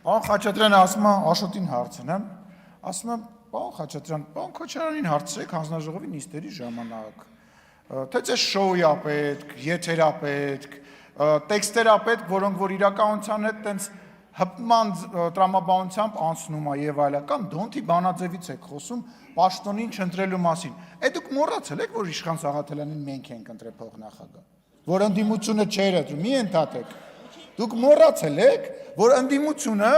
Պարոն Խաչատրյանը ասում է Աշոտին հարցնեմ, ասում եմ, պարոն Խաչատրյան, պարոն Քոչարյանին հարցրեք հանձնաժողովի նիստերի ժամանակ, թե ձեզ շոու է պետք, եթեր է պետք, տեքստեր է պետք, որոնք որ իրականության հետ տենց հպման տրամաբանությամբ անցնում է եւ այլն, կամ դոնթի բանաձևից եք խոսում պաշտոնին չընտրելու մասին։ Դուք մոռացել եք, որ Իշխան Սաղաթելյանին մենք ենք ընտրել փոխնախագահ, որ ընդդիմությունը չէր ընտրում, մի ընդհատեք։ Դուք մոռացել եք, որ ընդդիմությունը,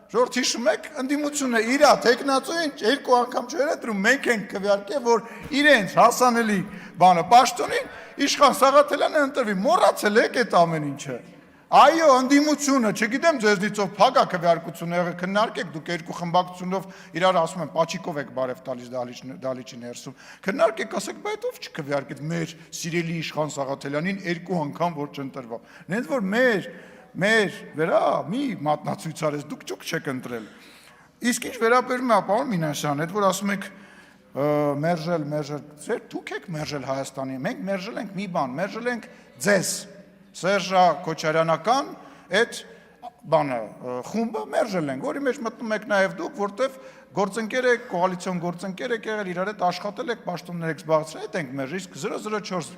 ժողովուրդ հիշում եք, ընդդիմությունը իր տեխնացուին երկու անգամ չէր ընտրում, մենք ենք քվեարկել, որ իրենց հասանելի բանը պաշտոնին Իշխան Սաղաթելյանը ընտրվի, մոռացել եք այդ ամեն ինչը։ Այո, ընդդիմությունը, չգիտեմ ձեզնից ով փագա քվեարկությունը եղել, քննարկեք, դուք երկու խմբակցությունով իրար ասում են, պաչիկով եք բարև տալիս դալիճի ներսում, քննարկեք, ասեք, բայց ով չքվեարկեց մեր սիրելի Իշխան Սաղաթելյանին երկու անգամ որ չընտրվավ։ Նենց որ մեր վրա մի մատնացույց արես, դուք ճուկ չեք ընտրել։ Իսկ ինչ վերաբերում է պարոն Մինասյան, այդ որ ասում եք մերժել, դուք եք մերժել Հայաստանի, մենք մերժել ենք մի բան, մերժել ենք ձեզ, Սերժա Քոչարյանական այդ բանը խումբը մերժել ենք, որի մեջ մտնում եք նաև դուք, որտեվ գործընկեր եք, կոալիցիոն գործընկեր եք եղել, իրար հետ աշխատել եք, պաշտոններ եք զբաղեցրել, այդ ենք մերժել, իսկ 004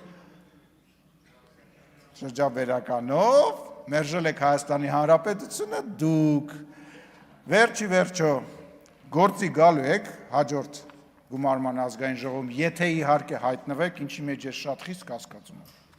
շրջաբերականով մերժել եք Հայաստանի Հանրապետությունը դուք, վերջի վերջո գործի գալու եք հաջորդ գումարման ազգային ժողովում, եթե իհարկե հայտնվեք, ինչի մեջ ես շատ խիստ կասկածում եմ։